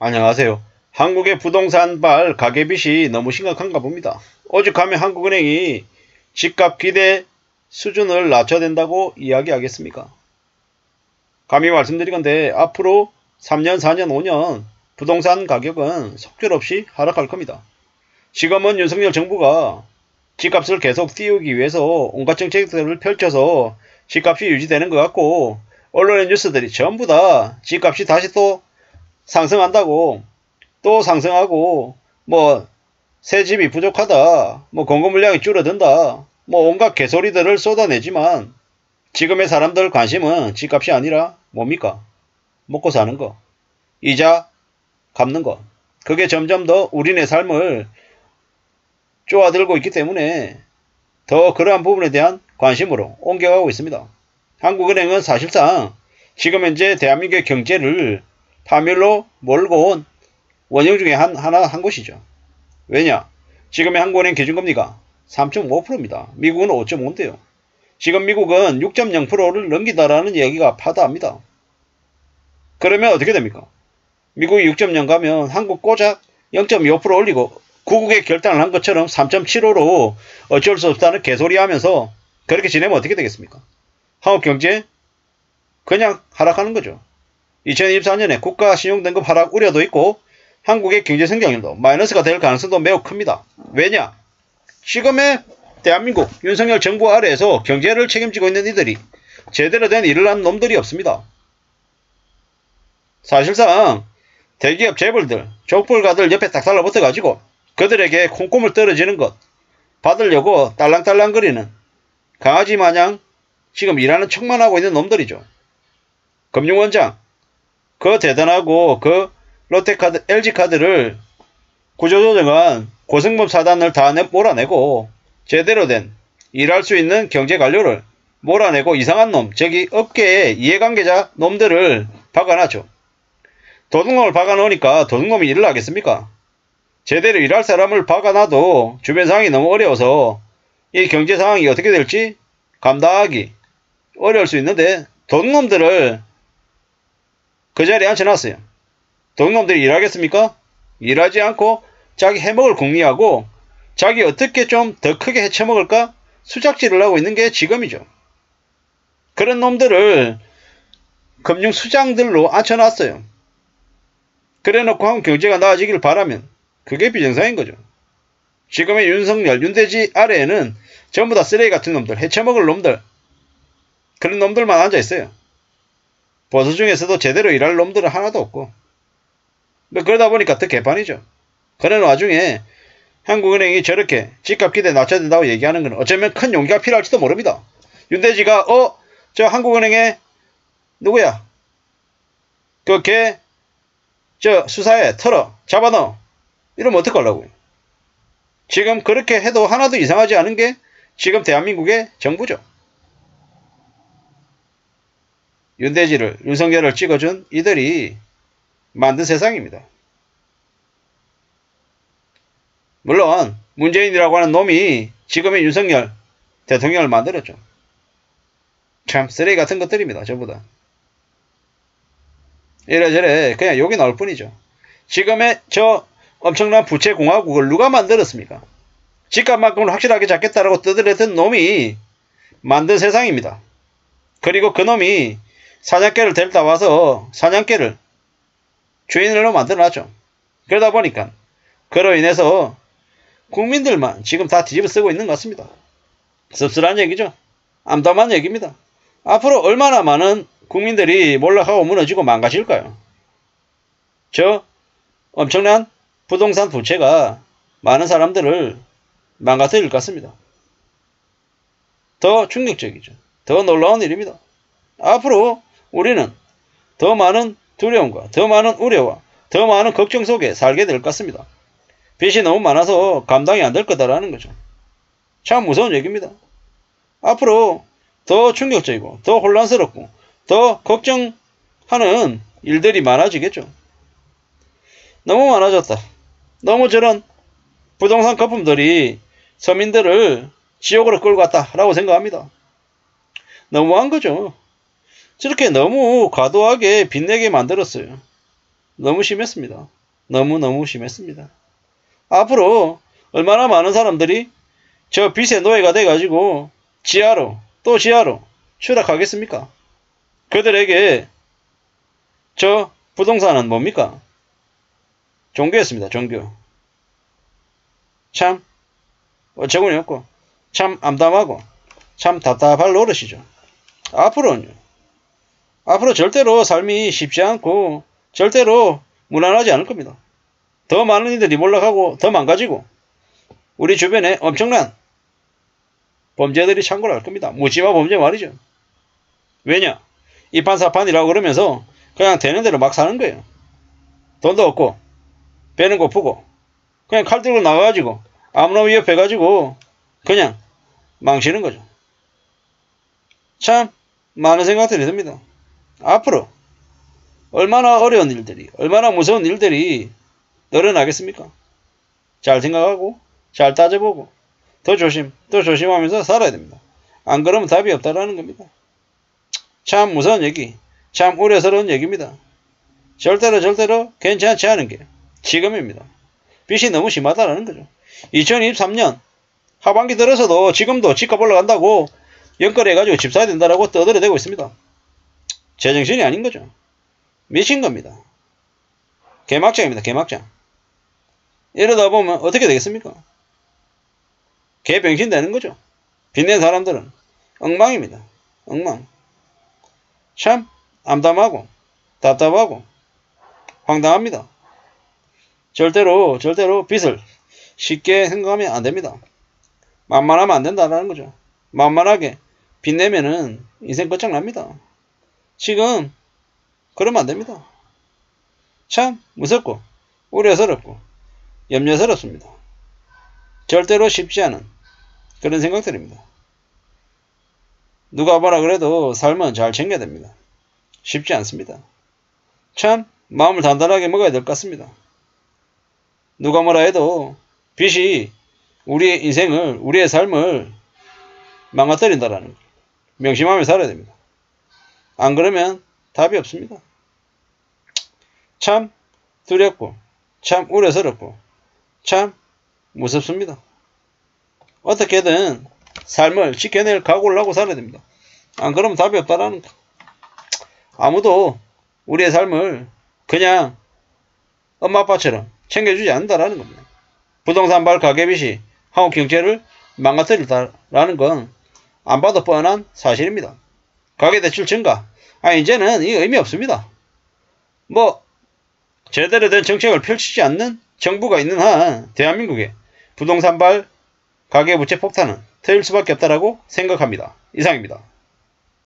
안녕하세요. 한국의 부동산발 가계빚이 너무 심각한가 봅니다. 오죽하면 한국은행이 집값 기대 수준을 낮춰야 된다고 이야기하겠습니까? 감히 말씀드리건대 앞으로 3년, 4년, 5년 부동산 가격은 속절없이 하락할 겁니다. 지금은 윤석열 정부가 집값을 계속 띄우기 위해서 온갖 정책들을 펼쳐서 집값이 유지되는 것 같고, 언론의 뉴스들이 전부 다 집값이 다시 또 상승한다고, 또 상승하고, 새 집이 부족하다, 공급 물량이 줄어든다, 온갖 개소리들을 쏟아내지만 지금의 사람들 관심은 집값이 아니라 뭡니까? 먹고 사는 거, 이자 갚는 거. 그게 점점 더 우리네 삶을 쪼아들고 있기 때문에 더 그러한 부분에 대한 관심으로 옮겨가고 있습니다. 한국은행은 사실상 지금 현재 대한민국의 경제를 파멸로 몰고 온 원형 중에 하나 한 것이죠. 왜냐? 지금의 한국은행 기준금리가 3.5%입니다. 미국은 5.5인데요. 지금 미국은 6.0%를 넘긴다라는 이야기가 파다합니다. 그러면 어떻게 됩니까? 미국이 6.0 가면 한국 꼬작 0.25% 올리고 구국의 결단을 한 것처럼 3.75로 어쩔 수 없다는 개소리 하면서 그렇게 지내면 어떻게 되겠습니까? 한국 경제 그냥 하락하는 거죠. 2024년에 국가 신용등급 하락 우려도 있고 한국의 경제 성장률도 마이너스가 될 가능성도 매우 큽니다. 왜냐? 지금의 대한민국 윤석열 정부 아래에서 경제를 책임지고 있는 이들이 제대로 된 일을 하는 놈들이 없습니다. 사실상 대기업 재벌들, 족벌가들 옆에 딱 달라붙어가지고 그들에게 콩고물 떨어지는 것 받으려고 딸랑딸랑거리는 강아지 마냥 지금 일하는 척만 하고 있는 놈들이죠. 금융원장, 그 대단하고 그 롯데카드, LG카드를 구조조정한 고승범 사단을 다 몰아내고 제대로 된 일할 수 있는 경제관료를 몰아내고 이상한 놈, 저기 업계의 이해관계자 놈들을 박아놨죠. 도둑놈을 박아놓으니까 도둑놈이 일을 하겠습니까? 제대로 일할 사람을 박아놔도 주변 상황이 너무 어려워서 이 경제 상황이 어떻게 될지 감당하기 어려울 수 있는데 도둑놈들을 그 자리에 앉혀놨어요. 도둑놈들이 일하겠습니까? 일하지 않고 자기 해먹을 궁리하고 자기 어떻게 좀 더 크게 해쳐먹을까 수작질을 하고 있는 게 지금이죠. 그런 놈들을 금융수장들로 앉혀놨어요. 그래놓고 한국 경제가 나아지길 바라면 그게 비정상인 거죠. 지금의 윤석열, 윤대지 아래에는 전부 다 쓰레기 같은 놈들, 해쳐먹을 놈들, 그런 놈들만 앉아있어요. 보수 중에서도 제대로 일할 놈들은 하나도 없고, 그러다 보니까 더 개판이죠. 그런 와중에 한국은행이 저렇게 집값 기대 낮춰야 된다고 얘기하는 건 어쩌면 큰 용기가 필요할지도 모릅니다. 윤대지가 저 한국은행에 누구야? 그 걔 저 수사에 털어 잡아넣어 이러면 어떡하려고요? 지금 그렇게 해도 하나도 이상하지 않은 게 지금 대한민국의 정부죠. 윤대지를, 윤석열을 찍어준 이들이 만든 세상입니다. 물론 문재인이라고 하는 놈이 지금의 윤석열 대통령을 만들었죠. 참 쓰레기 같은 것들입니다. 전부 다. 이래저래 그냥 욕이 나올 뿐이죠. 지금의 저 엄청난 부채공화국을 누가 만들었습니까? 집값만큼은 확실하게 잡겠다라고 떠들었던 놈이 만든 세상입니다. 그리고 그 놈이 사냥개를 데리다 와서 사냥개를 주인으로 만들어놨죠. 그러다 보니까 그로 인해서 국민들만 지금 다 뒤집어 쓰고 있는 것 같습니다. 씁쓸한 얘기죠. 암담한 얘기입니다. 앞으로 얼마나 많은 국민들이 몰락하고 무너지고 망가질까요? 저 엄청난 부동산 부채가 많은 사람들을 망가뜨릴 것 같습니다. 더 충격적이죠. 더 놀라운 일입니다. 앞으로 우리는 더 많은 두려움과 더 많은 우려와 더 많은 걱정 속에 살게 될 것 같습니다. 빚이 너무 많아서 감당이 안 될 거다라는 거죠. 참 무서운 얘기입니다. 앞으로 더 충격적이고 더 혼란스럽고 더 걱정하는 일들이 많아지겠죠. 너무 많아졌다. 너무 저런 부동산 거품들이 서민들을 지옥으로 끌고 갔다라고 생각합니다. 너무한 거죠. 저렇게 너무 과도하게 빚내게 만들었어요. 너무 심했습니다. 너무너무 심했습니다. 앞으로 얼마나 많은 사람들이 저 빚의 노예가 돼가지고 지하로 또 지하로 추락하겠습니까? 그들에게 저 부동산은 뭡니까? 종교였습니다. 종교. 참 어처구니 없고 참 암담하고 참 답답할 노릇이죠. 앞으로는요. 앞으로 절대로 삶이 쉽지 않고 절대로 무난하지 않을 겁니다. 더 많은 이들이 몰락하고 더 망가지고 우리 주변에 엄청난 범죄들이 창궐 할 겁니다. 묻지마 범죄 말이죠. 왜냐? 이판사판이라고 그러면서 그냥 되는 대로 막 사는 거예요. 돈도 없고 배는 고프고 그냥 칼 들고 나가가지고 아무나 위협해가지고 그냥 망치는 거죠. 참 많은 생각들이 듭니다. 앞으로 얼마나 어려운 일들이 얼마나 무서운 일들이 늘어나겠습니까? 잘 생각하고 잘 따져보고 더 조심하면서 살아야 됩니다. 안 그러면 답이 없다라는 겁니다. 참 무서운 얘기, 참 우려스러운 얘기입니다. 절대로 괜찮지 않은 게 지금입니다. 빚이 너무 심하다라는 거죠. 2023년 하반기 들어서도 지금도 집값 올라간다고 연거래 해가지고 집 사야 된다라고 떠들어대고 있습니다. 제정신이 아닌 거죠. 미친 겁니다. 개막장입니다. 개막장. 이러다 보면 어떻게 되겠습니까? 개병신 되는 거죠. 빚낸 사람들은 엉망입니다. 엉망. 참 암담하고 답답하고 황당합니다. 절대로 빚을 쉽게 생각하면 안 됩니다. 만만하면 안 된다는 거죠. 만만하게 빚 내면은 인생 끝장납니다. 지금 그러면 안 됩니다. 참 무섭고 우려스럽고 염려스럽습니다. 절대로 쉽지 않은 그런 생각들입니다. 누가 뭐라 그래도 삶은 잘 챙겨야 됩니다. 쉽지 않습니다. 참 마음을 단단하게 먹어야 될 것 같습니다. 누가 뭐라 해도 빚이 우리의 인생을 우리의 삶을 망가뜨린다라는 걸 명심하며 살아야 됩니다. 안 그러면 답이 없습니다. 참 두렵고 참 우려스럽고 참 무섭습니다. 어떻게든 삶을 지켜낼 각오를 하고 살아야 됩니다. 안 그러면 답이 없다라는 거. 아무도 우리의 삶을 그냥 엄마 아빠처럼 챙겨주지 않는다라는 겁니다. 부동산발 가계빚이 한국 경제를 망가뜨린다라는 건 안 봐도 뻔한 사실입니다. 가계대출 증가. 이제는 이 의미 없습니다. 뭐 제대로 된 정책을 펼치지 않는 정부가 있는 한 대한민국의 부동산발 가계부채 폭탄은 터질 수밖에 없다라고 생각합니다. 이상입니다.